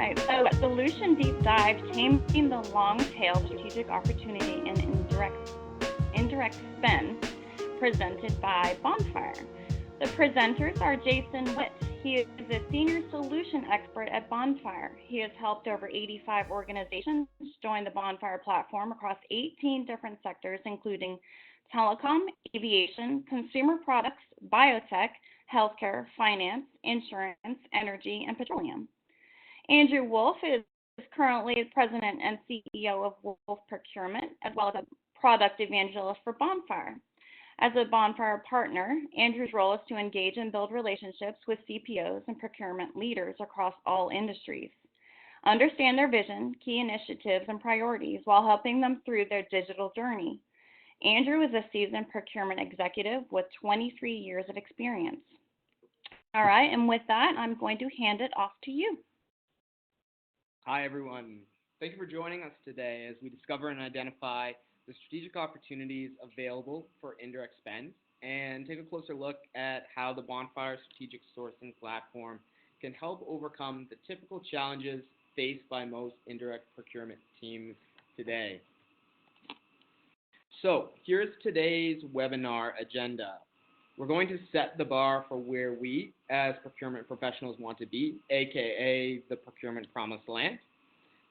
right, so Solution Deep Dive, Taming the Long Tail Strategic Opportunity in Indirect Spend, presented by Bonfire. The presenters are Jason Witt. He is a senior solution expert at Bonfire. He has helped over 85 organizations join the Bonfire platform across 18 different sectors, including telecom, aviation, consumer products, biotech, healthcare, finance, insurance, energy, and petroleum. Andrew Wolfe is currently president and CEO of Wolfe Procurement, as well as a product evangelist for Bonfire. As a Bonfire partner, Andrew's role is to engage and build relationships with CPOs and procurement leaders across all industries, understand their vision, key initiatives, and priorities while helping them through their digital journey. Andrew is a seasoned procurement executive with 23 years of experience. All right, and with that, I'm going to hand it off to you. Hi, everyone. Thank you for joining us today as we discover and identify the strategic opportunities available for indirect spend and take a closer look at how the Bonfire Strategic Sourcing Platform can help overcome the typical challenges faced by most indirect procurement teams today. So here's today's webinar agenda. We're going to set the bar for where we, as procurement professionals, want to be, aka the procurement promised land.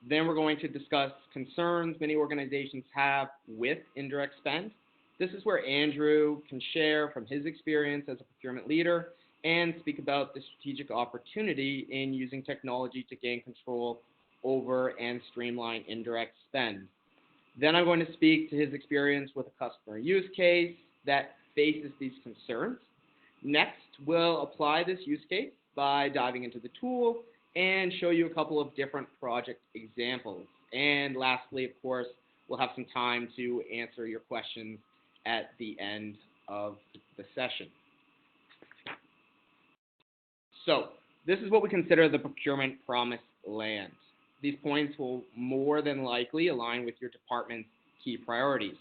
Then we're going to discuss concerns many organizations have with indirect spend. This is where Andrew can share from his experience as a procurement leader and speak about the strategic opportunity in using technology to gain control over and streamline indirect spend. Then I'm going to speak to his experience with a customer use case that faces these concerns. Next, we'll apply this use case by diving into the tool and show you a couple of different project examples. And lastly, of course, we'll have some time to answer your questions at the end of the session. So this is what we consider the procurement promised land. These points will more than likely align with your department's key priorities.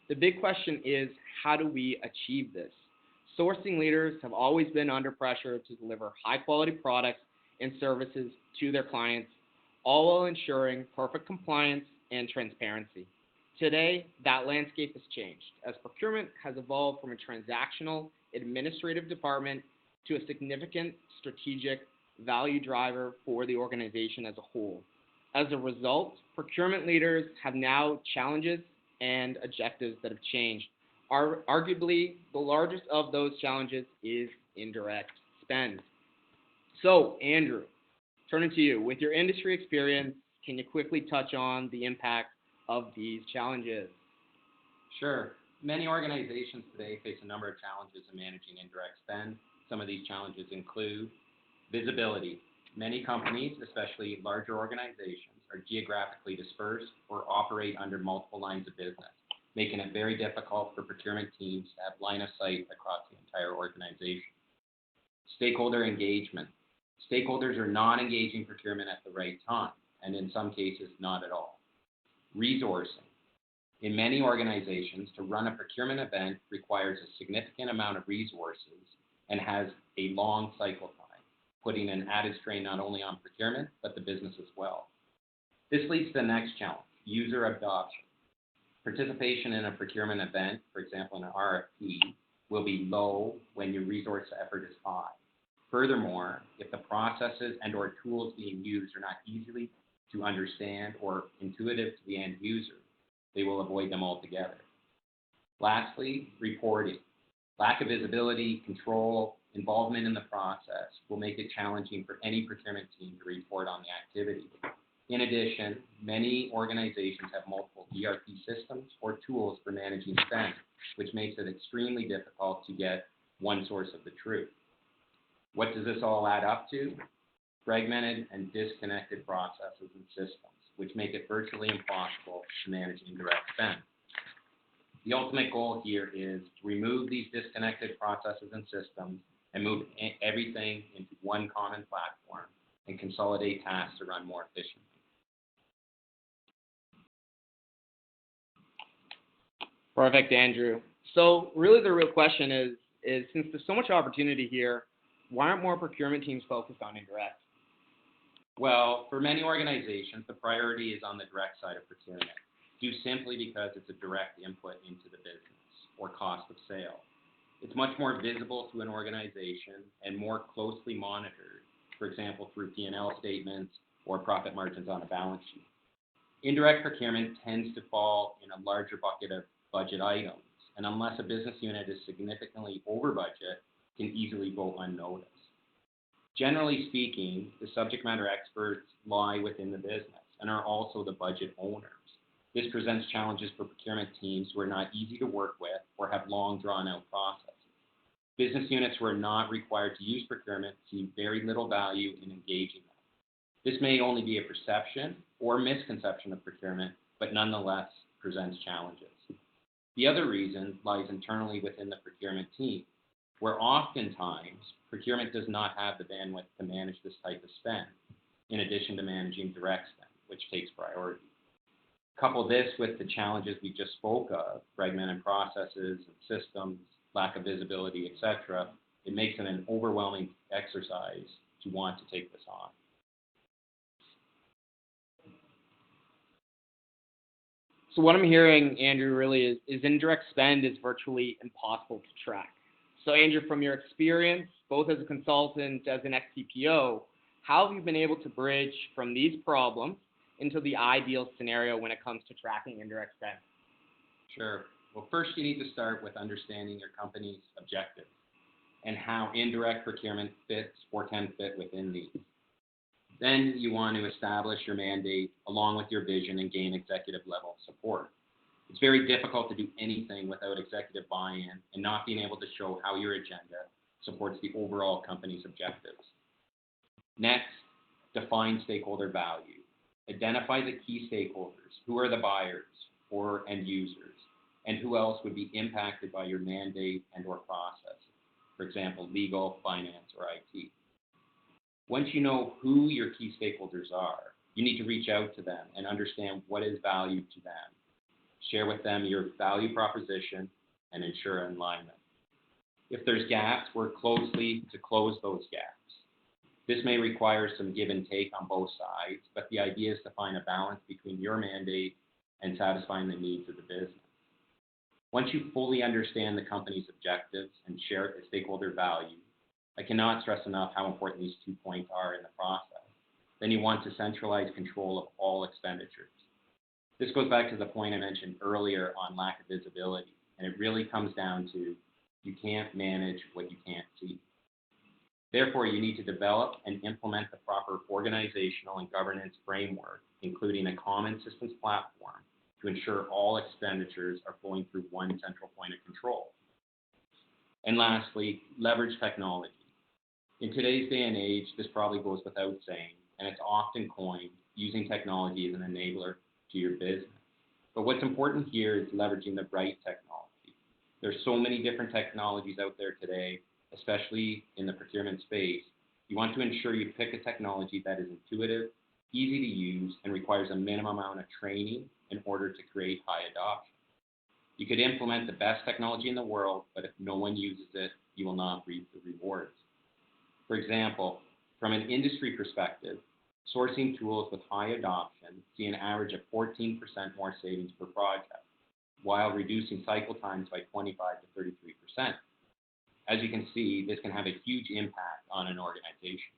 The big question is, how do we achieve this? Sourcing leaders have always been under pressure to deliver high-quality products and services to their clients, all while ensuring perfect compliance and transparency. Today, that landscape has changed as procurement has evolved from a transactional administrative department to a significant strategic value driver for the organization as a whole. As a result, procurement leaders have now challenges and objectives that have changed. Arguably, the largest of those challenges is indirect spend. So, Andrew, turning to you. With your industry experience, can you quickly touch on the impact of these challenges? Sure. Many organizations today face a number of challenges in managing indirect spend. Some of these challenges include visibility. Many companies, especially larger organizations, are geographically dispersed or operate under multiple lines of business, making it very difficult for procurement teams to have line of sight across the entire organization. Stakeholder engagement. Stakeholders are not engaging procurement at the right time, and in some cases, not at all. Resourcing. In many organizations, to run a procurement event requires a significant amount of resources and has a long cycle time, putting an added strain not only on procurement, but the business as well. This leads to the next challenge, user adoption. Participation in a procurement event, for example, in an RFP, will be low when your resource effort is high. Furthermore, if the processes and or tools being used are not easily to understand or intuitive to the end user, they will avoid them altogether. Lastly, reporting. Lack of visibility, control, involvement in the process will make it challenging for any procurement team to report on the activity. In addition, many organizations have multiple ERP systems or tools for managing spend, which makes it extremely difficult to get one source of the truth. What does this all add up to? Fragmented and disconnected processes and systems, which make it virtually impossible to manage indirect spend. The ultimate goal here is to remove these disconnected processes and systems and move everything into one common platform and consolidate tasks to run more efficiently. Perfect, Andrew. So really the real question is since there's so much opportunity here, why aren't more procurement teams focused on indirect? Well, for many organizations, the priority is on the direct side of procurement, due simply because it's a direct input into the business or cost of sale. It's much more visible to an organization and more closely monitored, for example, through P&L statements or profit margins on a balance sheet. Indirect procurement tends to fall in a larger bucket of budget items, and unless a business unit is significantly over budget, can easily go unnoticed. Generally speaking, the subject matter experts lie within the business and are also the budget owners. This presents challenges for procurement teams who are not easy to work with or have long drawn-out processes. Business units who are not required to use procurement see very little value in engaging them. This may only be a perception or misconception of procurement, but nonetheless presents challenges. The other reason lies internally within the procurement team, where oftentimes procurement does not have the bandwidth to manage this type of spend, in addition to managing direct spend, which takes priority. Couple this with the challenges we just spoke of, fragmented processes and systems, lack of visibility, etc., it makes it an overwhelming exercise to want to take this on. So what I'm hearing, Andrew, really is indirect spend is virtually impossible to track. So Andrew, from your experience, both as a consultant, as an ex-CPO, how have you been able to bridge from these problems into the ideal scenario when it comes to tracking indirect spend? Sure. Well, first you need to start with understanding your company's objectives and how indirect procurement fits or can fit within these. Then you want to establish your mandate along with your vision and gain executive level support. It's very difficult to do anything without executive buy-in and not being able to show how your agenda supports the overall company's objectives. Next, define stakeholder value. Identify the key stakeholders, who are the buyers or end users, and who else would be impacted by your mandate and or processes, for example, legal, finance, or IT. Once you know who your key stakeholders are, you need to reach out to them and understand what is value to them. Share with them your value proposition and ensure alignment. If there's gaps, work closely to close those gaps. This may require some give and take on both sides, but the idea is to find a balance between your mandate and satisfying the needs of the business. Once you fully understand the company's objectives and share the stakeholder value, I cannot stress enough how important these 2 points are in the process. Then you want to centralize control of all expenditures. This goes back to the point I mentioned earlier on lack of visibility, and it really comes down to you can't manage what you can't see. Therefore, you need to develop and implement the proper organizational and governance framework, including a common systems platform, to ensure all expenditures are flowing through one central point of control. And lastly, leverage technology. In today's day and age, this probably goes without saying, and it's often coined using technology as an enabler to your business. But what's important here is leveraging the right technology. There's so many different technologies out there today, especially in the procurement space. You want to ensure you pick a technology that is intuitive, easy to use, and requires a minimum amount of training in order to create high adoption. You could implement the best technology in the world, but if no one uses it, you will not reap the rewards. For example, from an industry perspective, sourcing tools with high adoption see an average of 14% more savings per project, while reducing cycle times by 25 to 33%. As you can see, this can have a huge impact on an organization.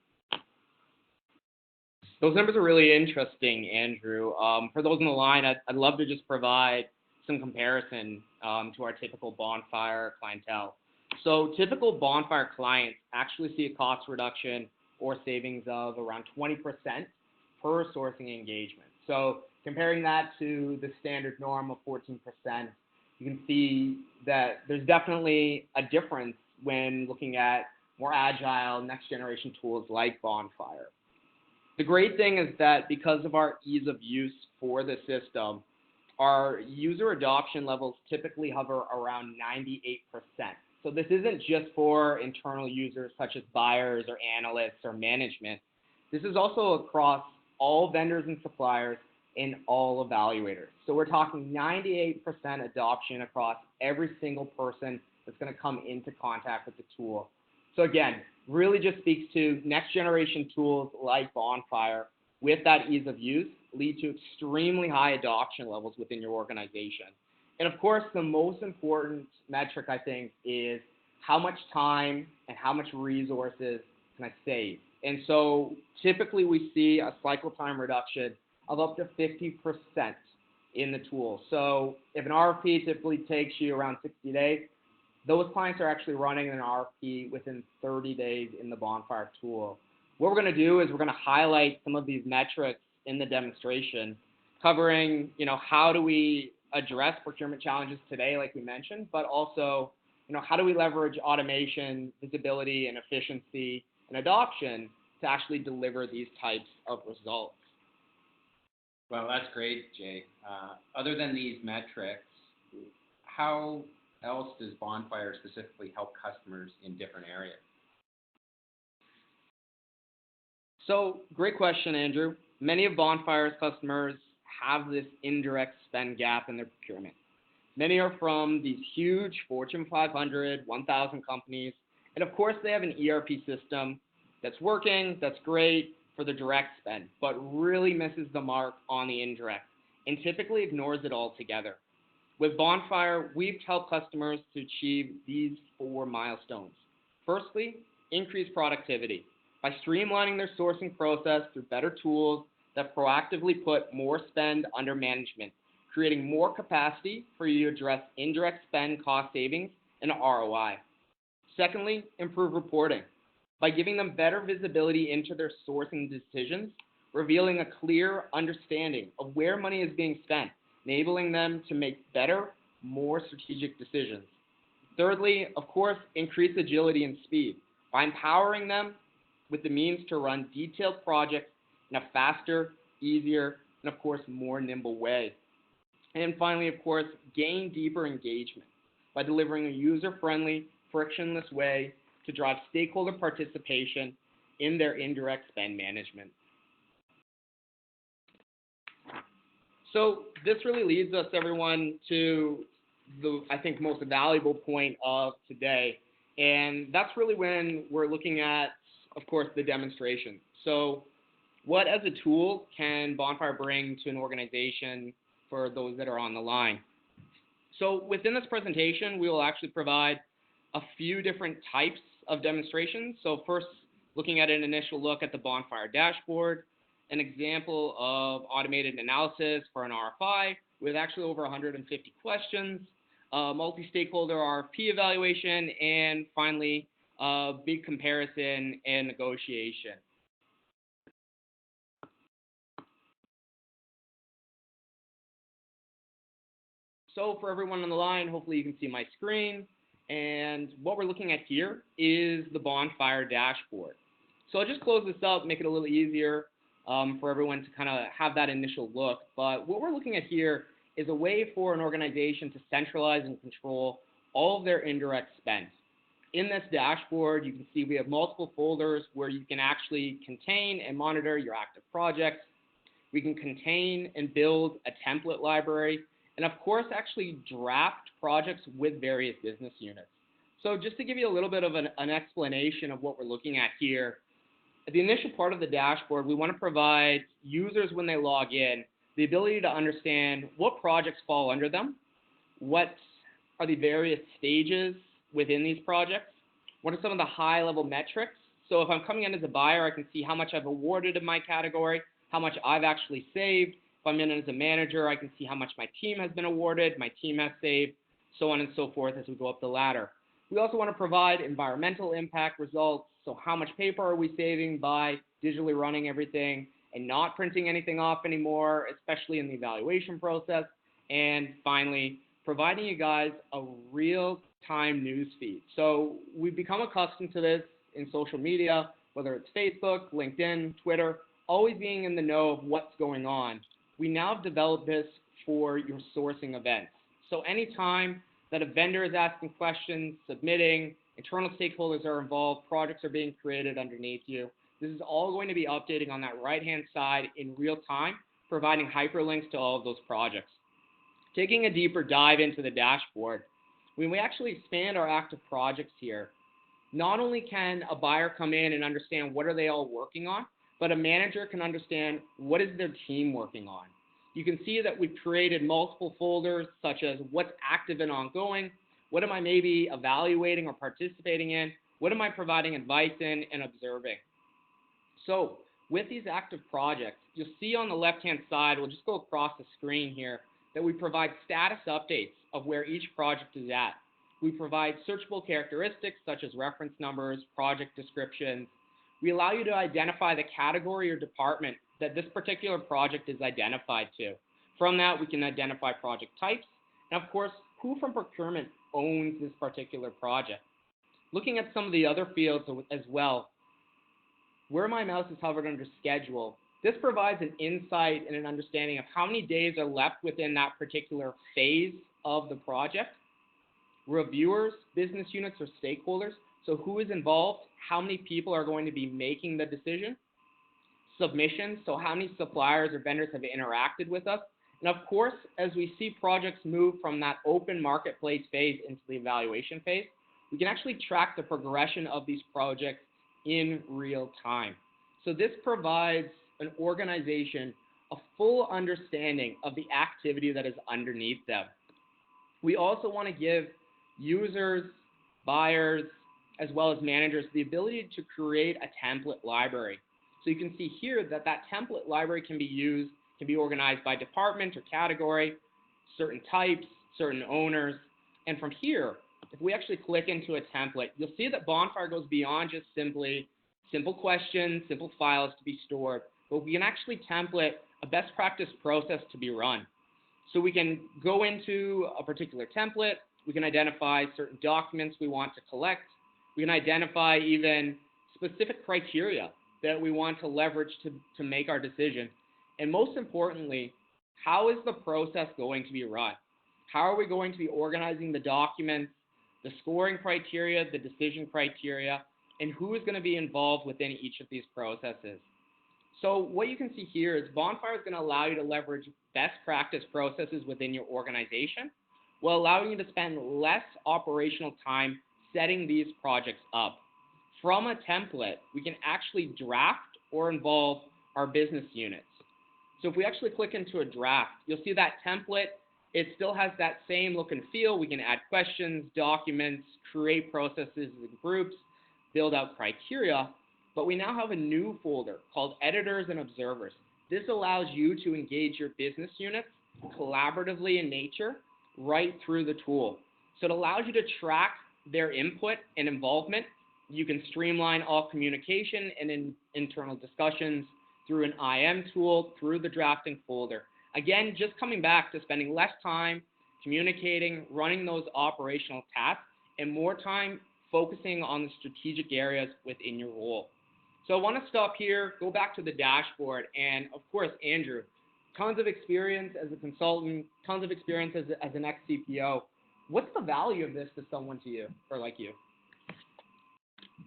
Those numbers are really interesting, Andrew. For those on the line, I'd love to just provide some comparison to our typical Bonfire clientele. So typical Bonfire clients actually see a cost reduction or savings of around 20% per sourcing engagement. So comparing that to the standard norm of 14%, you can see that there's definitely a difference when looking at more agile, next generation tools like Bonfire. The great thing is that because of our ease of use for the system, our user adoption levels typically hover around 98%. So this isn't just for internal users such as buyers or analysts or management. This is also across all vendors and suppliers and all evaluators. So we're talking 98% adoption across every single person that's going to come into contact with the tool. So again, really just speaks to next generation tools like Bonfire with that ease of use lead to extremely high adoption levels within your organization. And of course, the most important metric, I think, is how much time and how much resources can I save? And so typically we see a cycle time reduction of up to 50% in the tool. So if an RFP typically takes you around 60 days, those clients are actually running an RFP within 30 days in the Bonfire tool. What we're going to do is we're going to highlight some of these metrics in the demonstration, covering, how do we address procurement challenges today, like we mentioned, but also, how do we leverage automation, visibility, and efficiency and adoption to actually deliver these types of results. Well, that's great, Jay. Other than these metrics, how else does Bonfire specifically help customers in different areas? So, great question, Andrew. Many of Bonfire's customers have this indirect spend gap in their procurement. Many are from these huge Fortune 500, 1,000 companies, and of course they have an ERP system that's working, that's great for the direct spend, but really misses the mark on the indirect and typically ignores it altogether. With Bonfire, we've helped customers to achieve these 4 milestones. Firstly, increase productivity by streamlining their sourcing process through better tools that proactively put more spend under management, creating more capacity for you to address indirect spend cost savings and ROI. Secondly, improve reporting by giving them better visibility into their sourcing decisions, revealing a clear understanding of where money is being spent, enabling them to make better, more strategic decisions. Thirdly, of course, increase agility and speed by empowering them with the means to run detailed projects in a faster, easier, and of course, more nimble way. And finally, of course, gain deeper engagement by delivering a user-friendly, frictionless way to drive stakeholder participation in their indirect spend management. So this really leads us, everyone, to the, I think, most valuable point of today. And that's really when we're looking at, of course, the demonstration. So what as a tool can Bonfire bring to an organization for those that are on the line? So within this presentation, we will actually provide a few different types of demonstrations. So first, looking at an initial look at the Bonfire Dashboard, an example of automated analysis for an RFI with actually over 150 questions, multi-stakeholder RFP evaluation, and finally, big comparison and negotiation. So for everyone on the line, hopefully you can see my screen. And what we're looking at here is the Bonfire Dashboard. So I'll just close this up, make it a little easier for everyone to kind of have that initial look. But what we're looking at here is a way for an organization to centralize and control all of their indirect spend. In this dashboard, you can see we have multiple folders where you can actually contain and monitor your active projects. We can contain and build a template library, and of course, actually draft projects with various business units. So just to give you a little bit of an explanation of what we're looking at here, at the initial part of the dashboard, we want to provide users when they log in the ability to understand what projects fall under them, what are the various stages within these projects, what are some of the high-level metrics. So if I'm coming in as a buyer, I can see how much I've awarded in my category, how much I've actually saved. If I'm in as a manager, I can see how much my team has been awarded, my team has saved, so on and so forth as we go up the ladder. We also want to provide environmental impact results. So how much paper are we saving by digitally running everything and not printing anything off anymore, especially in the evaluation process. And finally, providing you guys a real-time news feed. So we've become accustomed to this in social media, whether it's Facebook, LinkedIn, Twitter, always being in the know of what's going on. We now have developed this for your sourcing events. So anytime that a vendor is asking questions, submitting, internal stakeholders are involved, projects are being created underneath you, this is all going to be updating on that right-hand side in real time, providing hyperlinks to all of those projects. Taking a deeper dive into the dashboard, when we actually expand our active projects here, not only can a buyer come in and understand what are they all working on, but a manager can understand what is their team working on. You can see that we've created multiple folders, such as what's active and ongoing, what am I maybe evaluating or participating in, what am I providing advice in and observing. So with these active projects, you'll see on the left-hand side, we'll just go across the screen here, that we provide status updates of where each project is at. We provide searchable characteristics such as reference numbers, project descriptions. We allow you to identify the category or department that this particular project is identified to. From that, we can identify project types, and of course, who from procurement owns this particular project. Looking at some of the other fields as well, where my mouse is hovered under schedule, this provides an insight and an understanding of how many days are left within that particular phase of the project. Reviewers, business units, or stakeholders, so who is involved, how many people are going to be making the decision. Submissions, so how many suppliers or vendors have interacted with us. And of course, as we see projects move from that open marketplace phase into the evaluation phase, we can actually track the progression of these projects in real time. So this provides an organization a full understanding of the activity that is underneath them. We also want to give users, buyers, as well as managers the ability to create a template library. So you can see here that that template library can be used, can be organized by department or category, certain types, certain owners. And from here, if we actually click into a template, you'll see that Bonfire goes beyond just simple questions, simple files to be stored, but we can actually template a best practice process to be run. So we can go into a particular template, we can identify certain documents we want to collect, we can identify even specific criteria that we want to leverage to make our decision. And most importantly, how is the process going to be run? How are we going to be organizing the documents, the scoring criteria, the decision criteria, and who is going to be involved within each of these processes? So what you can see here is Bonfire is going to allow you to leverage best practice processes within your organization while allowing you to spend less operational time setting these projects up. From a template, we can actually draft or involve our business units. So if we actually click into a draft, you'll see that template, it still has that same look and feel. We can add questions, documents, create processes and groups, build out criteria, but we now have a new folder called Editors and Observers. This allows you to engage your business units collaboratively in nature right through the tool. So it allows you to track their input and involvement. You can streamline all communication and internal discussions through an IM tool, through the drafting folder. Again, just coming back to spending less time communicating, running those operational tasks, and more time focusing on the strategic areas within your role. So I want to stop here, go back to the dashboard, and of course, Andrew, tons of experience as a consultant, tons of experience as an ex-CPO. What's the value of this to someone to you, or like you?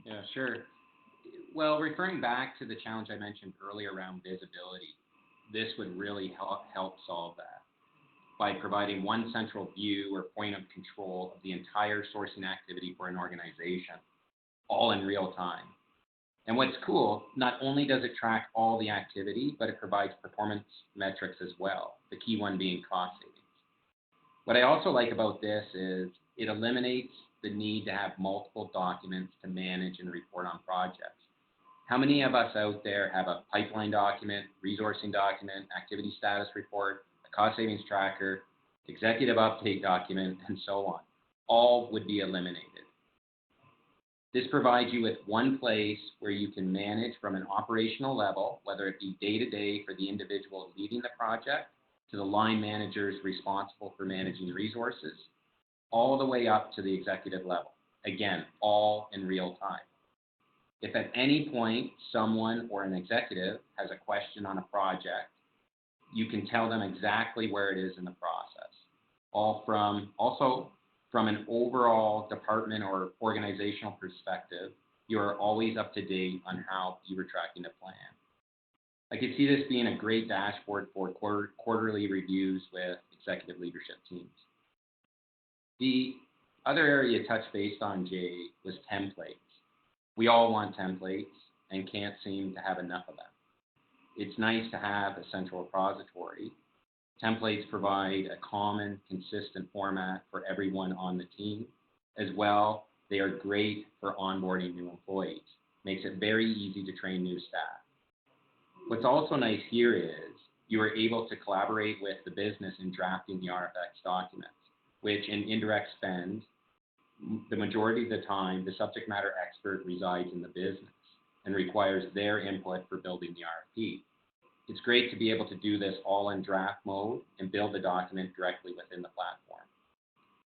Yeah, sure. Well, referring back to the challenge I mentioned earlier around visibility, this would really help solve that by providing one central view or point of control of the entire sourcing activity for an organization, all in real time. And what's cool, not only does it track all the activity, but it provides performance metrics as well, the key one being cost savings. What I also like about this is it eliminates the need to have multiple documents to manage and report on projects. How many of us out there have a pipeline document, resourcing document, activity status report, a cost savings tracker, executive update document, and so on? All would be eliminated. This provides you with one place where you can manage from an operational level, whether it be day-to-day for the individual leading the project, to the line managers responsible for managing resources, all the way up to the executive level. Again, all in real time. If at any point someone or an executive has a question on a project, you can tell them exactly where it is in the process. Also from an overall department or organizational perspective, you are always up to date on how you were tracking the plan. I could see this being a great dashboard for quarterly reviews with executive leadership teams. The other area you touched base on, Jay, was templates. We all want templates and can't seem to have enough of them. It's nice to have a central repository. Templates provide a common, consistent format for everyone on the team. As well, they are great for onboarding new employees. Makes it very easy to train new staff. What's also nice here is you are able to collaborate with the business in drafting the RFX documents, which in indirect spend, the majority of the time, the subject matter expert resides in the business and requires their input for building the RFP. It's great to be able to do this all in draft mode and build the document directly within the platform.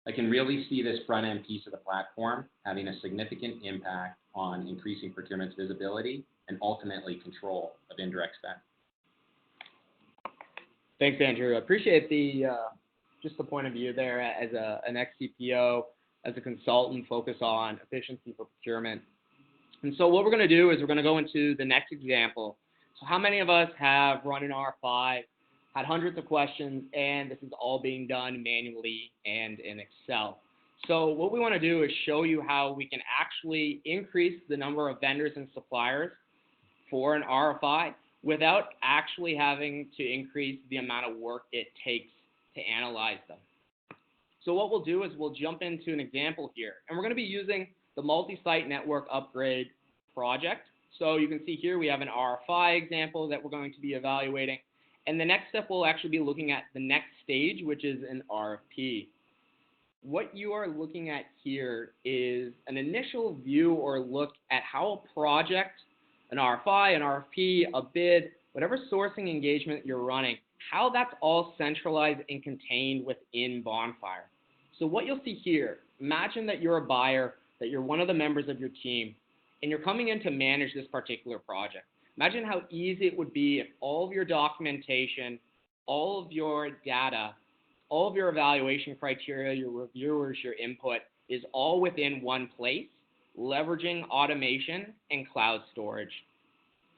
I can really see this front-end piece of the platform having a significant impact on increasing procurement's visibility and ultimately control of indirect spend. Thanks, Andrew. I appreciate just the point of view there as an ex-CPO, as a consultant, focus on efficiency for procurement. And so what we're going to do is we're going to go into the next example. So how many of us have run an RFI, had hundreds of questions, and this is all being done manually and in Excel? So what we want to do is show you how we can actually increase the number of vendors and suppliers for an RFI without actually having to increase the amount of work it takes to analyze them. So what we'll do is we'll jump into an example here, and we're going to be using the multi-site network upgrade project. So you can see here we have an RFI example that we're going to be evaluating, and the next step we'll actually be looking at the next stage, which is an RFP. What you are looking at here is an initial view or look at how a project, an RFI, an RFP, a bid, whatever sourcing engagement you're running, how that's all centralized and contained within Bonfire. So what you'll see here, imagine that you're a buyer, that you're one of the members of your team, and you're coming in to manage this particular project. Imagine how easy it would be if all of your documentation, all of your data, all of your evaluation criteria, your reviewers, your input is all within one place, leveraging automation and cloud storage.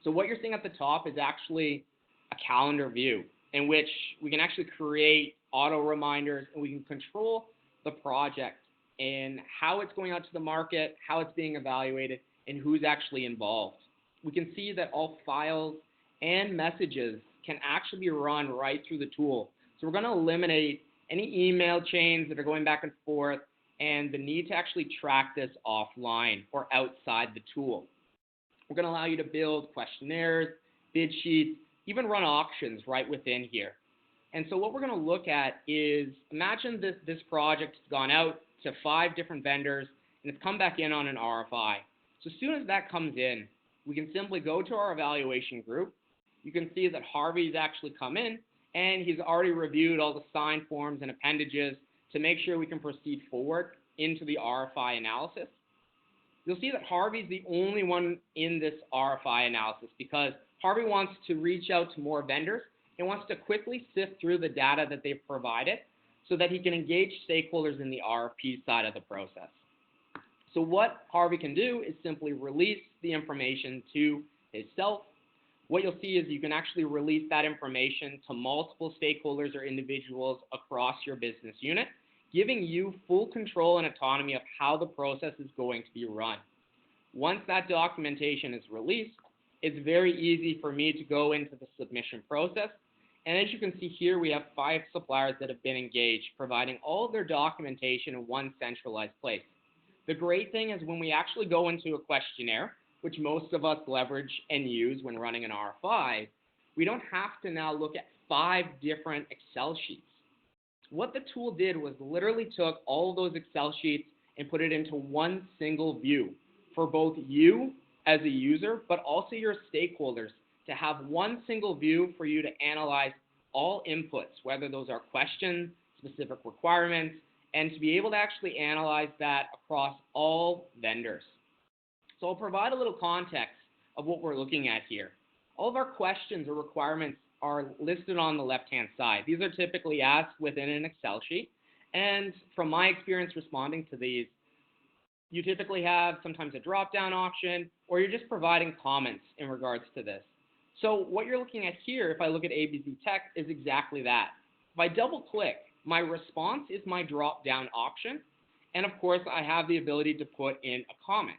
So what you're seeing at the top is actually a calendar view in which we can actually create auto reminders, and we can control the project and how it's going out to the market, how it's being evaluated, and who's actually involved. We can see that all files and messages can actually be run right through the tool. So we're going to eliminate any email chains that are going back and forth and the need to actually track this offline or outside the tool. We're going to allow you to build questionnaires, bid sheets, even run auctions right within here. And so what we're going to look at is, imagine this project has gone out to 5 different vendors and it's come back in on an RFI. So as soon as that comes in, we can simply go to our evaluation group. You can see that Harvey's actually come in and he's already reviewed all the signed forms and appendages to make sure we can proceed forward into the RFI analysis. You'll see that Harvey's the only one in this RFI analysis because Harvey wants to reach out to more vendors and wants to quickly sift through the data that they've provided so that he can engage stakeholders in the RFP side of the process. So what Harvey can do is simply release the information to himself. What you'll see is you can actually release that information to multiple stakeholders or individuals across your business unit, giving you full control and autonomy of how the process is going to be run. Once that documentation is released, it's very easy for me to go into the submission process. And as you can see here, we have 5 suppliers that have been engaged, providing all of their documentation in one centralized place. The great thing is when we actually go into a questionnaire, which most of us leverage and use when running an RFI, we don't have to now look at 5 different Excel sheets. What the tool did was literally took all of those Excel sheets and put it into one single view for both you as a user, but also your stakeholders, to have one single view for you to analyze all inputs, whether those are questions, specific requirements, and to be able to actually analyze that across all vendors. So I'll provide a little context of what we're looking at here. All of our questions or requirements are listed on the left-hand side. These are typically asked within an Excel sheet. And from my experience responding to these, you typically have sometimes a drop-down option, or you're just providing comments in regards to this. So what you're looking at here, if I look at ABZ Tech, is exactly that. If I double-click, my response is my drop-down option. And of course, I have the ability to put in a comment.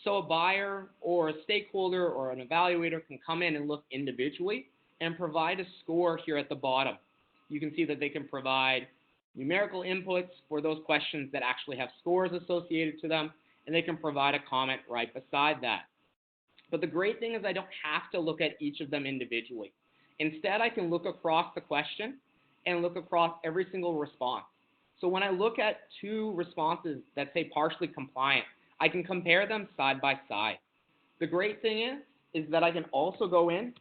So a buyer or a stakeholder or an evaluator can come in and look individually and provide a score here at the bottom. You can see that they can provide numerical inputs for those questions that actually have scores associated to them, and they can provide a comment right beside that. But the great thing is I don't have to look at each of them individually. Instead, I can look across the question and look across every single response. So when I look at two responses that say partially compliant, I can compare them side by side. The great thing is that I can also go in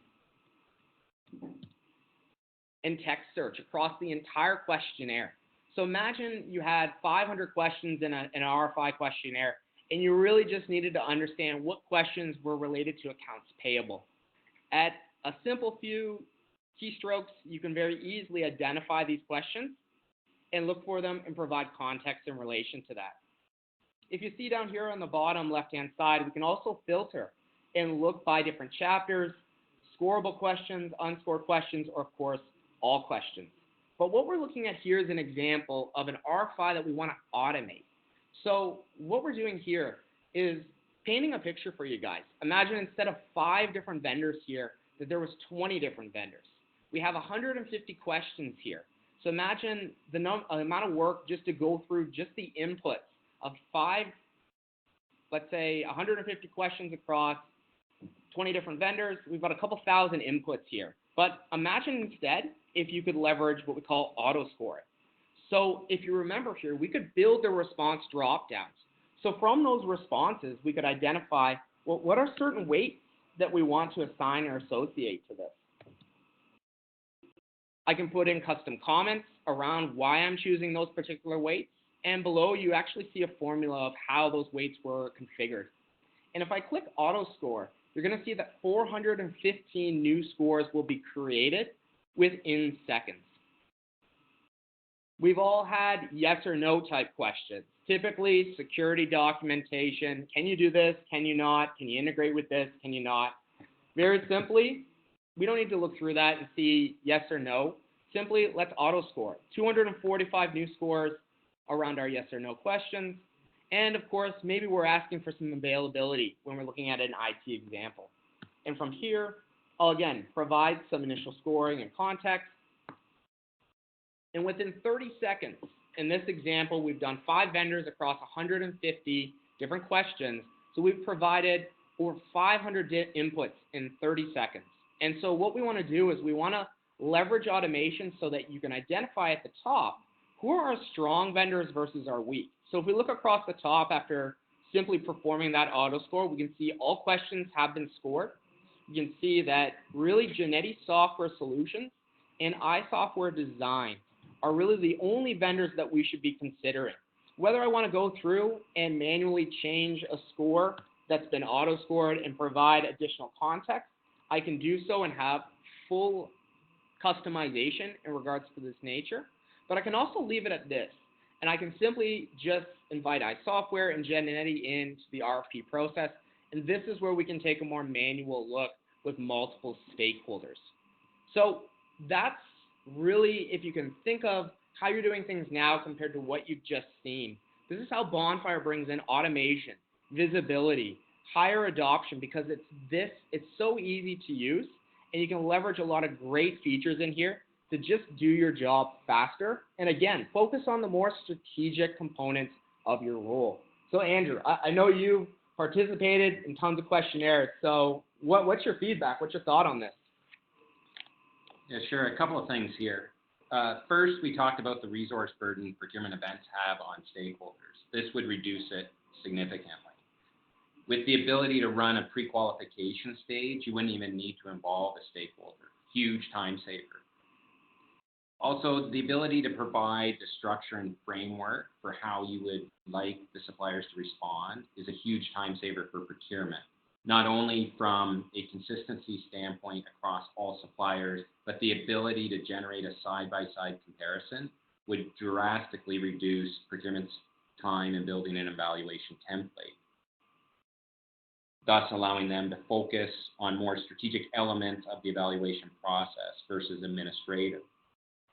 and text search across the entire questionnaire. So imagine you had 500 questions in an RFI questionnaire, and you really just needed to understand what questions were related to accounts payable. At a simple few keystrokes, you can very easily identify these questions and look for them and provide context in relation to that. If you see down here on the bottom left-hand side, we can also filter and look by different chapters, scoreable questions, unscored questions, or of course, all questions. But what we're looking at here is an example of an RFI that we want to automate. So what we're doing here is painting a picture for you guys. Imagine instead of 5 different vendors here, that there was 20 different vendors. We have 150 questions here. So imagine the amount of work just to go through just the inputs of 5, let's say 150 questions across 20 different vendors. We've got a couple thousand inputs here. But imagine instead if you could leverage what we call auto scoring. So if you remember here, we could build the response drop-downs. So from those responses, we could identify, well, what are certain weights that we want to assign or associate to this? I can put in custom comments around why I'm choosing those particular weights. And below, you actually see a formula of how those weights were configured. And if I click auto score, you're going to see that 415 new scores will be created within seconds. We've all had yes or no type questions. Typically, security documentation. Can you do this? Can you not? Can you integrate with this? Can you not? Very simply, we don't need to look through that and see yes or no. Simply, let's auto score. 245 new scores around our yes or no questions. And of course, maybe we're asking for some availability when we're looking at an IT example. And from here, I'll again provide some initial scoring and context. And within 30 seconds, in this example, we've done 5 vendors across 150 different questions. So we've provided over 500 inputs in 30 seconds. And so what we want to do is we want to leverage automation so that you can identify at the top who are our strong vendors versus our weak. So if we look across the top after simply performing that auto score, we can see all questions have been scored. You can see that really Genetti Software Solutions and iSoftware Design are really the only vendors that we should be considering. Whether I want to go through and manually change a score that's been auto scored and provide additional context, I can do so and have full customization in regards to this nature. But I can also leave it at this. And I can simply just invite iSoftware and Genetti into the RFP process. And this is where we can take a more manual look with multiple stakeholders. So that's really, if you can think of how you're doing things now compared to what you've just seen. This is how Bonfire brings in automation, visibility, higher adoption, because it's so easy to use, and you can leverage a lot of great features in here to just do your job faster. And again, focus on the more strategic components of your role. So Andrew, I know you've participated in tons of questionnaires. So what's your feedback? What's your thought on this? Yeah, sure. A couple of things here. First, we talked about the resource burden procurement events have on stakeholders. This would reduce it significantly. With the ability to run a pre-qualification stage, you wouldn't even need to involve a stakeholder. Huge time saver. Also, the ability to provide the structure and framework for how you would like the suppliers to respond is a huge time saver for procurement, not only from a consistency standpoint across all suppliers, but the ability to generate a side-by-side comparison would drastically reduce procurement's time in building an evaluation template, thus allowing them to focus on more strategic elements of the evaluation process versus administrative.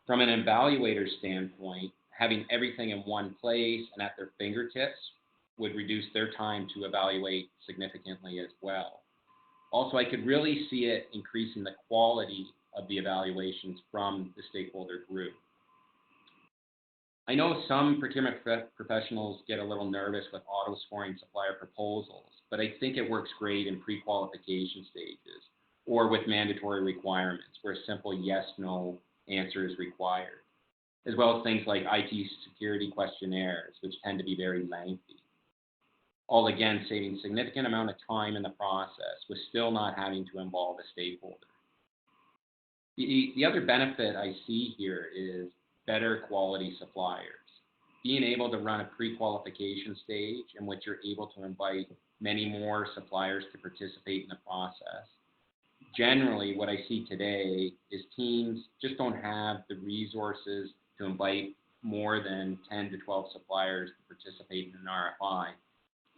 From an evaluator standpoint, having everything in one place and at their fingertips would reduce their time to evaluate significantly as well. Also, I could really see it increasing the quality of the evaluations from the stakeholder group. I know some procurement professionals get a little nervous with auto-scoring supplier proposals, but I think it works great in pre-qualification stages or with mandatory requirements where a simple yes/no answer is required, as well as things like IT security questionnaires, which tend to be very lengthy. All again saving significant amount of time in the process with still not having to involve a stakeholder. The other benefit I see here is better quality suppliers. Being able to run a pre-qualification stage in which you're able to invite many more suppliers to participate in the process. Generally, what I see today is teams just don't have the resources to invite more than 10 to 12 suppliers to participate in an RFI,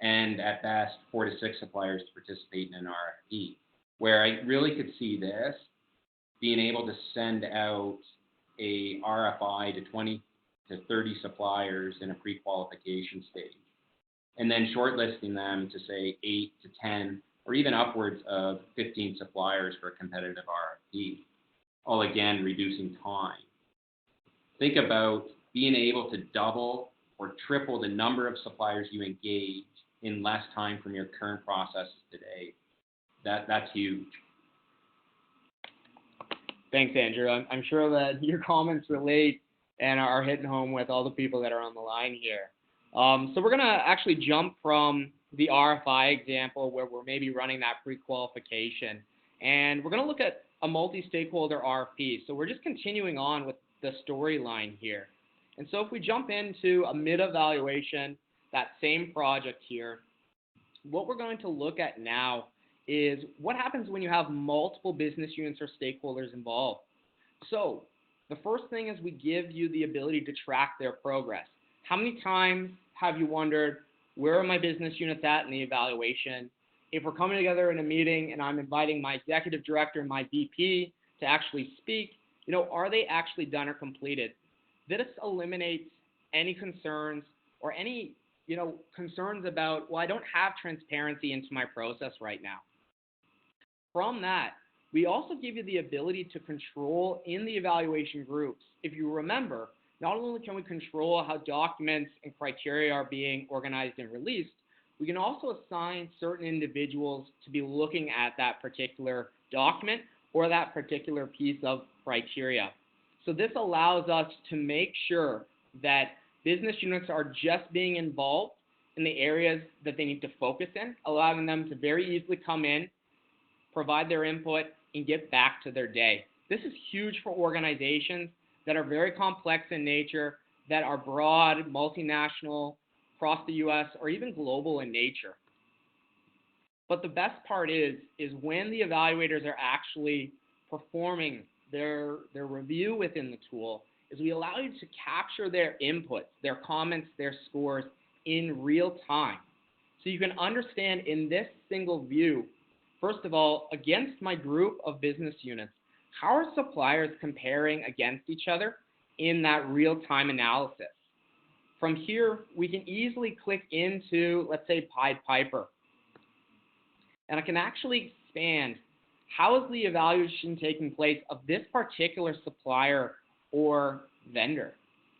and at best 4 to 6 suppliers to participate in an RFP, where I really could see this being able to send out a RFI to 20 to 30 suppliers in a pre-qualification stage, and then shortlisting them to say 8 to 10 or even upwards of 15 suppliers for a competitive RFP, all again reducing time. Think about being able to double or triple the number of suppliers you engage in less time from your current processes today. That's huge. Thanks, Andrew. I'm sure that your comments relate and are hitting home with all the people that are on the line here. So we're going to actually jump from the RFI example where we're maybe running that pre-qualification, and we're going to look at a multi-stakeholder RFP. So we're just continuing on with the storyline here. And so if we jump into a mid-evaluation, that same project here, what we're going to look at now is what happens when you have multiple business units or stakeholders involved. So the first thing is we give you the ability to track their progress. How many times have you wondered, where are my business units at in the evaluation? If we're coming together in a meeting and I'm inviting my executive director and my VP to actually speak, are they actually done or completed? This eliminates any concerns or any, concerns about, well, I don't have transparency into my process right now. From that, we also give you the ability to control in the evaluation groups. If you remember, not only can we control how documents and criteria are being organized and released, we can also assign certain individuals to be looking at that particular document or that particular piece of criteria. So this allows us to make sure that business units are just being involved in the areas that they need to focus in, allowing them to very easily come in, provide their input, and get back to their day. This is huge for organizations that are very complex in nature, that are broad, multinational, across the US, or even global in nature. But the best part is when the evaluators are actually performing their review within the tool, is we allow you to capture their inputs, their comments, their scores in real time. So you can understand in this single view, first of all, against my group of business units, how are suppliers comparing against each other in that real-time analysis? From here, we can easily click into, let's say, Pied Piper. And I can actually expand, how is the evaluation taking place of this particular supplier or vendor?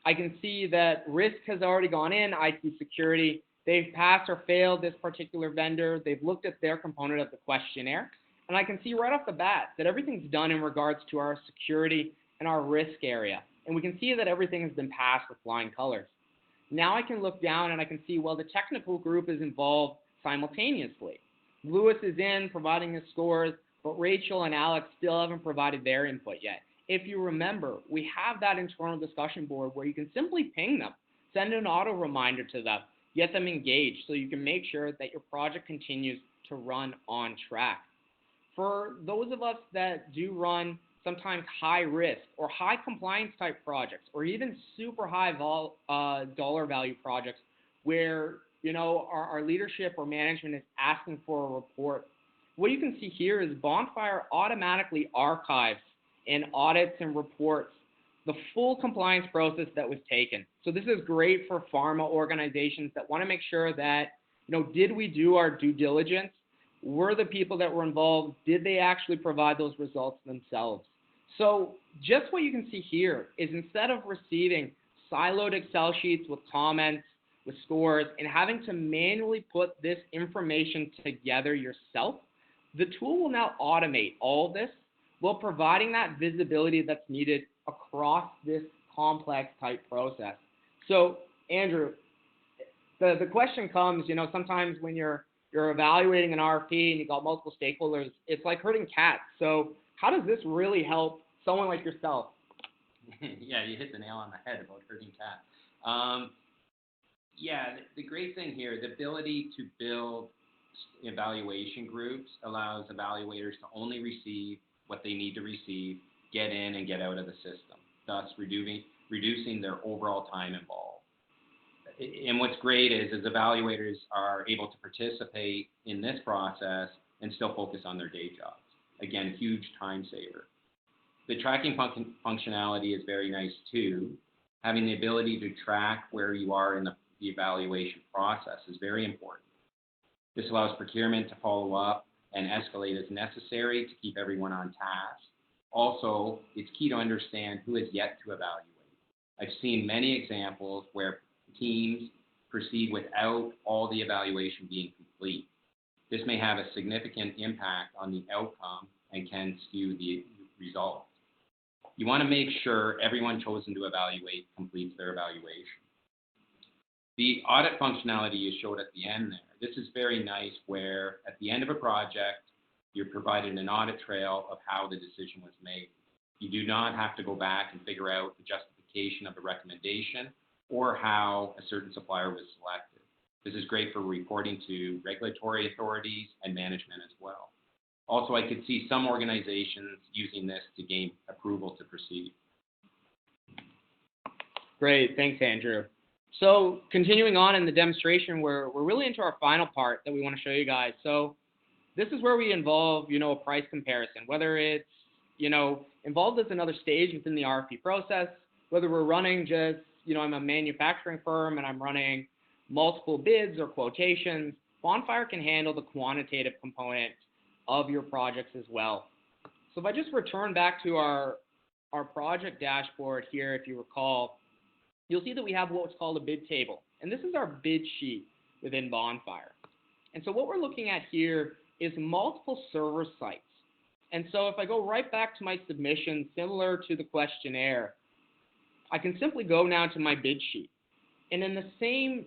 I can see that risk has already gone in, IT security, they've passed or failed this particular vendor, they've looked at their component of the questionnaire, and I can see right off the bat that everything's done in regards to our security and our risk area. And we can see that everything has been passed with flying colors. Now I can look down and I can see, well, the technical group is involved simultaneously. Lewis is in providing his scores, but Rachel and Alex still haven't provided their input yet. If you remember, we have that internal discussion board where you can simply ping them, send an auto reminder to them, get them engaged so you can make sure that your project continues to run on track. For those of us that do run sometimes high risk or high compliance type projects, or even super high dollar value projects where our leadership or management is asking for a report, what you can see here is Bonfire automatically archives and audits and reports the full compliance process that was taken. So this is great for pharma organizations that want to make sure that, did we do our due diligence? Were the people that were involved, did they actually provide those results themselves? So just what you can see here is instead of receiving siloed Excel sheets with comments, with scores, and having to manually put this information together yourself, the tool will now automate all of this while providing that visibility that's needed across this complex type process. So, Andrew, the question comes, sometimes when you're evaluating an RFP and you've got multiple stakeholders, it's like herding cats. So how does this really help someone like yourself? Yeah, you hit the nail on the head about herding cats. The great thing here, the ability to build evaluation groups allows evaluators to only receive what they need to receive, get in and get out of the system, thus reducing their overall time involved. And what's great is evaluators are able to participate in this process and still focus on their day jobs. Again, huge time saver. The tracking functionality is very nice too. Having the ability to track where you are in the evaluation process is very important. This allows procurement to follow up and escalate as necessary to keep everyone on task. Also, it's key to understand who is yet to evaluate. I've seen many examples where teams proceed without all the evaluation being complete. This may have a significant impact on the outcome and can skew the results. You want to make sure everyone chosen to evaluate completes their evaluation. The audit functionality you showed at the end there, this is very nice where at the end of a project, you're provided an audit trail of how the decision was made. You do not have to go back and figure out the justification of the recommendation or how a certain supplier was selected. This is great for reporting to regulatory authorities and management as well. Also, I could see some organizations using this to gain approval to proceed. Great, thanks, Andrew. So continuing on in the demonstration, we're really into our final part that we want to show you guys. So this is where we involve, a price comparison, whether it's, involved as another stage within the RFP process, whether we're running just, I'm a manufacturing firm and I'm running multiple bids or quotations. Bonfire can handle the quantitative component of your projects as well. So if I just return back to our project dashboard here, if you recall, you'll see that we have what's called a bid table. And this is our bid sheet within Bonfire. And so what we're looking at here is multiple server sites. And so if I go right back to my submission, similar to the questionnaire, I can simply go now to my bid sheet. And in the same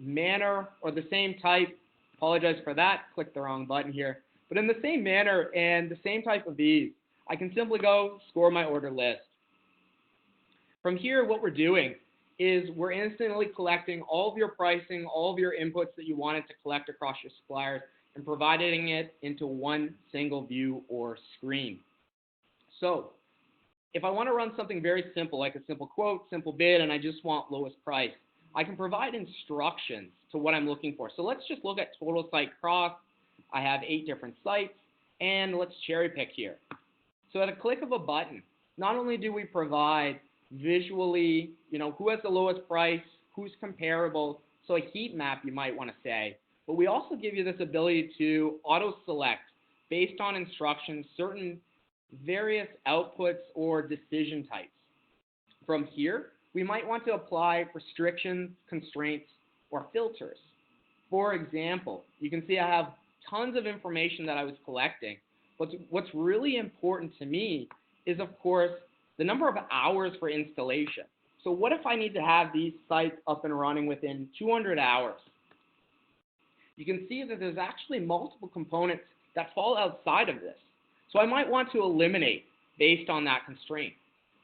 manner or the same type, apologize for that, click the wrong button here, but in the same manner and the same type of ease, I can simply go score my order list. From here, what we're doing is we're instantly collecting all of your pricing, all of your inputs that you wanted to collect across your suppliers and providing it into one single view or screen. So if I want to run something very simple, like a simple quote, simple bid, and I just want lowest price, I can provide instructions to what I'm looking for. So let's just look at total site cost. I have 8 different sites, and let's cherry pick here. So at a click of a button, not only do we provide visually, who has the lowest price, who's comparable, so a heat map you might want to say, but we also give you this ability to auto-select based on instructions, certain various outputs or decision types. From here, we might want to apply restrictions, constraints, or filters. For example, you can see I have tons of information that I was collecting. What's really important to me is, of course, the number of hours for installation. So what if I need to have these sites up and running within 200 hours? You can see that there's actually multiple components that fall outside of this. So I might want to eliminate based on that constraint.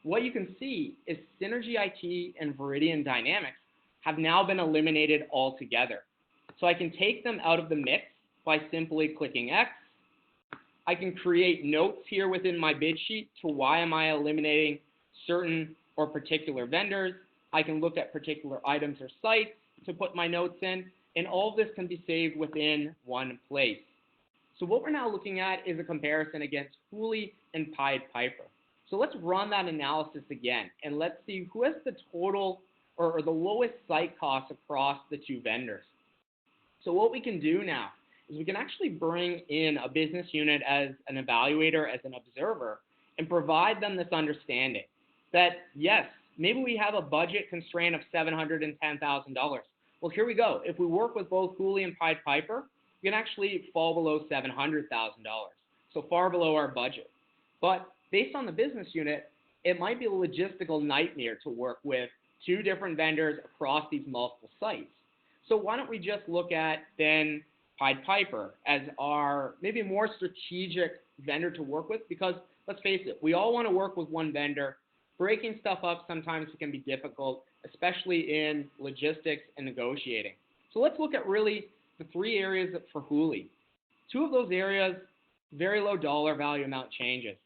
What you can see is Synergy IT and Veridian Dynamics have now been eliminated altogether. So I can take them out of the mix by simply clicking X. I can create notes here within my bid sheet to why am I eliminating certain or particular vendors. I can look at particular items or sites to put my notes in, and all of this can be saved within one place. So what we're now looking at is a comparison against Hooley and Pied Piper. So let's run that analysis again, and let's see who has the total or the lowest site costs across the two vendors. So what we can do now is we can actually bring in a business unit as an evaluator, as an observer, and provide them this understanding that, yes, maybe we have a budget constraint of $710,000. Well, here we go. If we work with both Hooli and Pied Piper, we can actually fall below $700,000, so far below our budget. But based on the business unit, it might be a logistical nightmare to work with two different vendors across these multiple sites. So why don't we just look at then Pied Piper as our maybe more strategic vendor to work with, because let's face it, we all want to work with one vendor. Breaking stuff up sometimes can be difficult, especially in logistics and negotiating. So let's look at really the three areas for Hooli. Two of those areas, very low dollar value amount changes.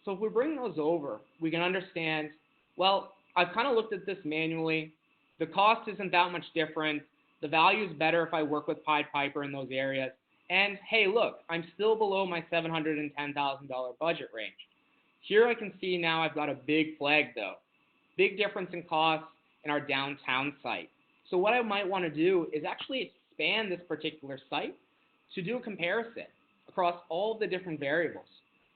So if we bring those over, we can understand, well, I've kind of looked at this manually. The cost isn't that much different. The value is better if I work with Pied Piper in those areas. And hey, look, I'm still below my $710,000 budget range. Here I can see now I've got a big flag though. Big difference in costs in our downtown site. So what I might want to do is actually expand this particular site to do a comparison across all of the different variables.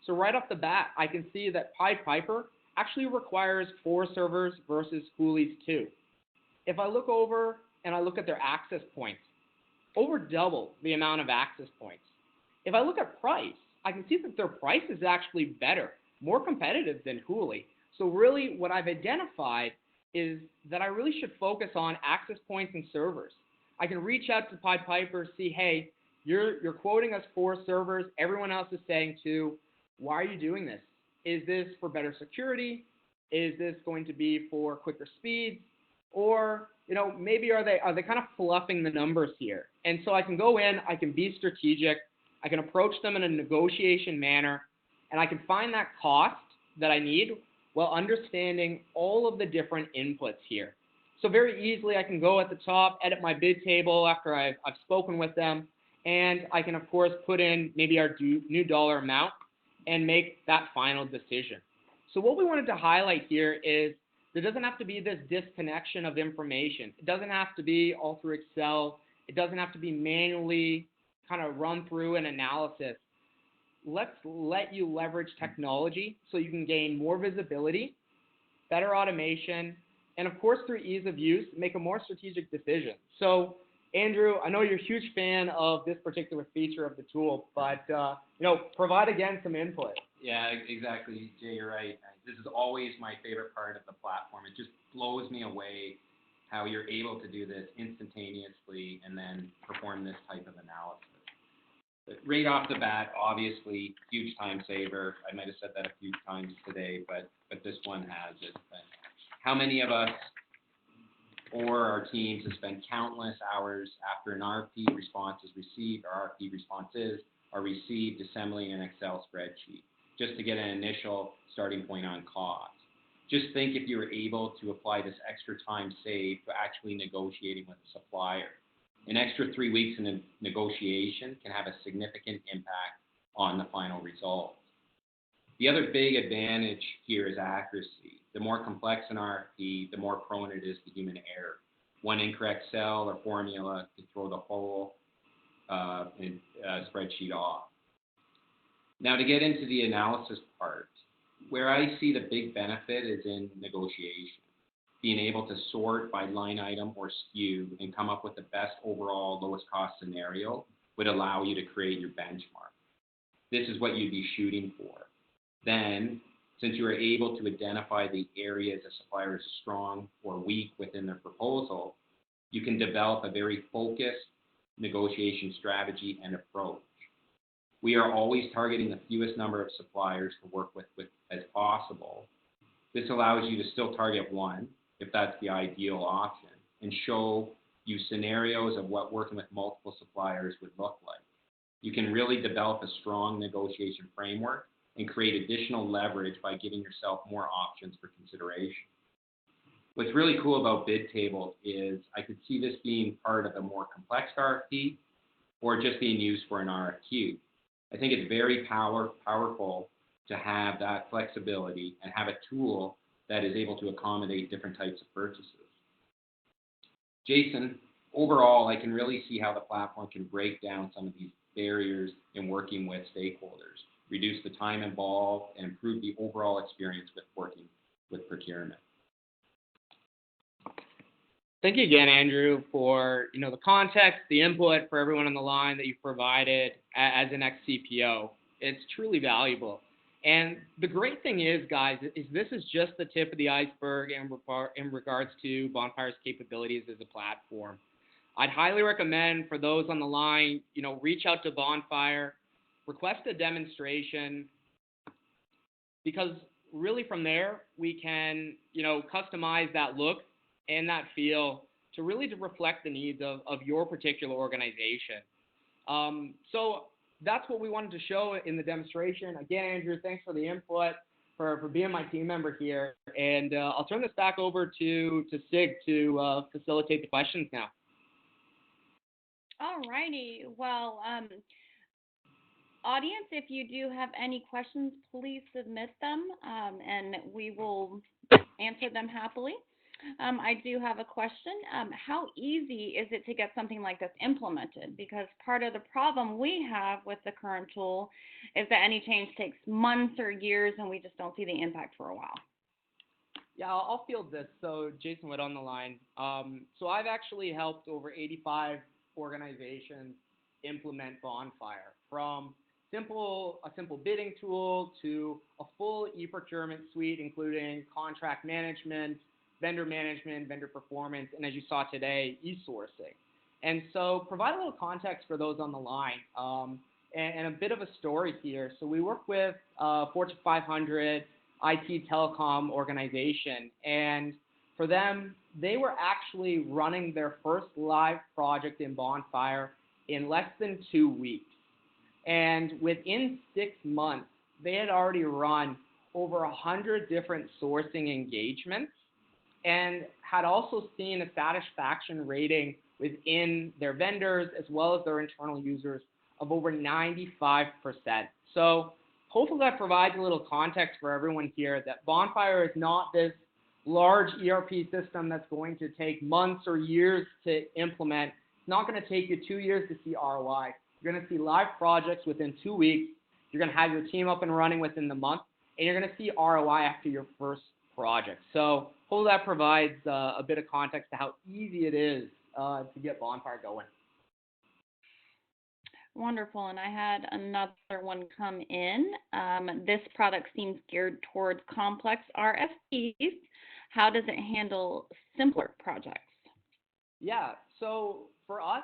So right off the bat, I can see that Pied Piper actually requires 4 servers versus Hooli's 2. If I look over and I look at their access points, over double the amount of access points. If I look at price, I can see that their price is actually better, more competitive than Hooli. So really what I've identified is that I really should focus on access points and servers. I can reach out to Pied Piper, see, hey, you're quoting us 4 servers, everyone else is saying 2. Why are you doing this? Is this for better security? Is this going to be for quicker speeds? Or, maybe are they kind of fluffing the numbers here? And so I can go in, I can be strategic, I can approach them in a negotiation manner, and I can find that cost that I need while understanding all of the different inputs here. So very easily I can go at the top, edit my bid table after I've spoken with them, and I can of course put in maybe our new dollar amount and make that final decision. So what we wanted to highlight here is there doesn't have to be this disconnection of information. It doesn't have to be all through Excel. It doesn't have to be manually kind of run through an analysis. Let's let you leverage technology so you can gain more visibility, better automation, and of course through ease of use, make a more strategic decision. So Andrew, I know you're a huge fan of this particular feature of the tool, but provide again some input. Yeah, exactly, Jay, you're right. This is always my favorite part of the platform. It just blows me away how you're able to do this instantaneously and then perform this type of analysis. But right off the bat, obviously, huge time saver. I might have said that a few times today, but this one has it. But how many of us or our teams have spent countless hours after an RFP response is received, or RFP responses are received, assembling an Excel spreadsheet just to get an initial starting point on cost. Just think if you were able to apply this extra time saved to actually negotiating with a supplier. An extra 3 weeks in a negotiation can have a significant impact on the final result. The other big advantage here is accuracy. The more complex an RFP, the more prone it is to human error. One incorrect cell or formula could throw the whole spreadsheet off. Now to get into the analysis part, where I see the big benefit is in negotiation. Being able to sort by line item or SKU and come up with the best overall lowest cost scenario would allow you to create your benchmark. This is what you'd be shooting for. Then, since you are able to identify the areas a supplier is strong or weak within their proposal, you can develop a very focused negotiation strategy and approach. We are always targeting the fewest number of suppliers to work with as possible. This allows you to still target one, if that's the ideal option, and show you scenarios of what working with multiple suppliers would look like. You can really develop a strong negotiation framework and create additional leverage by giving yourself more options for consideration. What's really cool about bid tables is I could see this being part of a more complex RFP or just being used for an RFQ. I think it's very powerful to have that flexibility and have a tool that is able to accommodate different types of purchases. Jason, overall, I can really see how the platform can break down some of these barriers in working with stakeholders, reduce the time involved, and improve the overall experience with working with procurement. Thank you again, Andrew, for the context, the input for everyone on the line that you've provided as an ex-CPO. It's truly valuable. And the great thing is, guys, is this is just the tip of the iceberg in regards to Bonfire's capabilities as a platform. I'd highly recommend for those on the line, reach out to Bonfire, request a demonstration, because really from there we can, customize that look and that feel to really reflect the needs of your particular organization. So that's what we wanted to show in the demonstration. Again, Andrew, thanks for the input, for being my team member here. And I'll turn this back over to Sig to facilitate the questions now. All righty. Well, audience, if you do have any questions, please submit them, and we will answer them happily. I do have a question. How easy is it to get something like this implemented? Because part of the problem we have with the current tool is that any change takes months or years, and we just don't see the impact for a while. Yeah, I'll field this. So Jason Wood on the line. So I've actually helped over 85 organizations implement Bonfire, from a simple bidding tool to a full e-procurement suite, including contract management, vendor management, vendor performance, and as you saw today, e-sourcing. And so provide a little context for those on the line, and a bit of a story here. So we work with Fortune 500 IT telecom organization, and for them, they were actually running their first live project in Bonfire in less than 2 weeks. And within 6 months, they had already run over 100 different sourcing engagements, and had also seen a satisfaction rating within their vendors as well as their internal users of over 95%. So hopefully that provides a little context for everyone here that Bonfire is not this large ERP system that's going to take months or years to implement. It's not going to take you 2 years to see ROI. You're going to see live projects within 2 weeks. You're going to have your team up and running within the month, and you're going to see ROI after your first project. So hopefully that provides a bit of context to how easy it is to get Bonfire going. Wonderful. And I had another one come in. This product seems geared towards complex RFPs. How does it handle simpler projects? Yeah. So for us,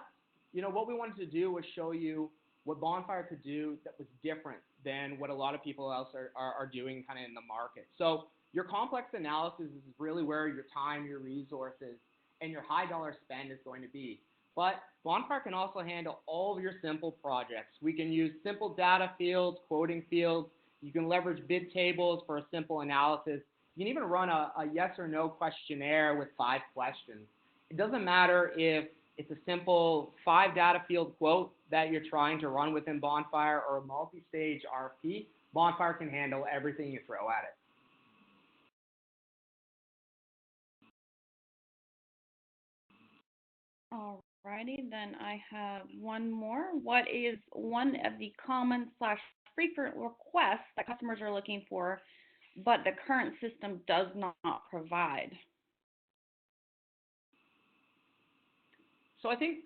what we wanted to do was show you what Bonfire could do that was different than what a lot of people else are doing kind of in the market. So your complex analysis is really where your time, your resources, and your high dollar spend is going to be. But Bonfire can also handle all of your simple projects. We can use simple data fields, quoting fields. You can leverage bid tables for a simple analysis. You can even run a yes or no questionnaire with 5 questions. It doesn't matter if it's a simple 5 data field quote that you're trying to run within Bonfire or a multi-stage RFP. Bonfire can handle everything you throw at it. Alrighty, then I have one more. What is one of the common / frequent requests that customers are looking for, but the current system does not provide? So I think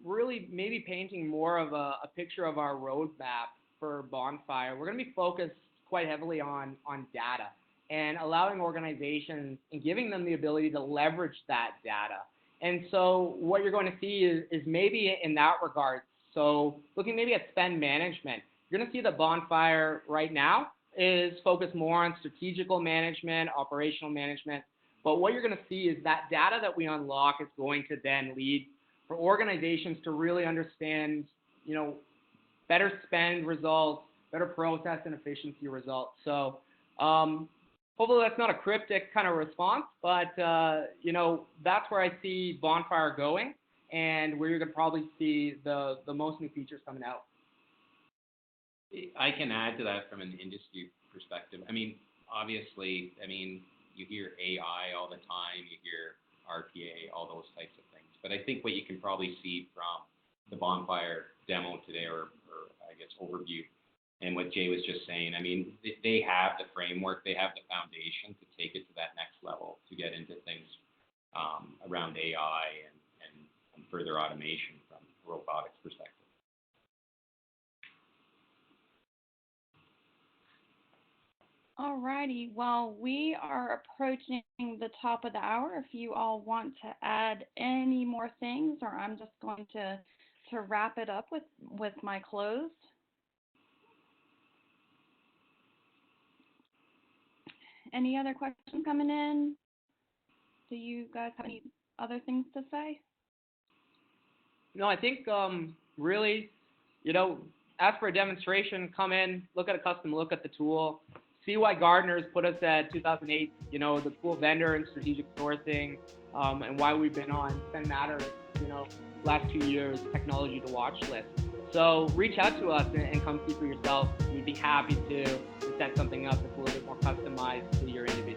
really maybe painting more of a picture of our roadmap for Bonfire. We're going to be focused quite heavily on data and allowing organizations and giving them the ability to leverage that data. And so what you're going to see is maybe in that regard. So looking maybe at spend management, you're going to see that Bonfire right now is focused more on strategical management, operational management. But what you're going to see is that data that we unlock is going to then lead for organizations to really understand, better spend results, better process and efficiency results. So hopefully that's not a cryptic kind of response, but that's where I see Bonfire going, and where you're going to probably see the most new features coming out. I can add to that from an industry perspective. I mean, obviously, you hear AI all the time, you hear RPA, all those types of things. But I think what you can probably see from the Bonfire demo today, or I guess overview, and what Jay was just saying, I mean, they have the framework, they have the foundation to take it to that next level, to get into things around AI and further automation from a robotics perspective. Alrighty, well, we are approaching the top of the hour. If you all want to add any more things, or I'm just going to wrap it up with my close. Any other questions coming in? Do you guys have any other things to say? No, I think really, ask for a demonstration, come in, look at a custom, look at the tool, see why Gartner's put us at 2008, the tool vendor in strategic sourcing, and why we've been on 10 Matters, last 2 years, technology to watch list. So reach out to us and come see for yourself. We'd be happy to set something up that's a little bit more customized to your individual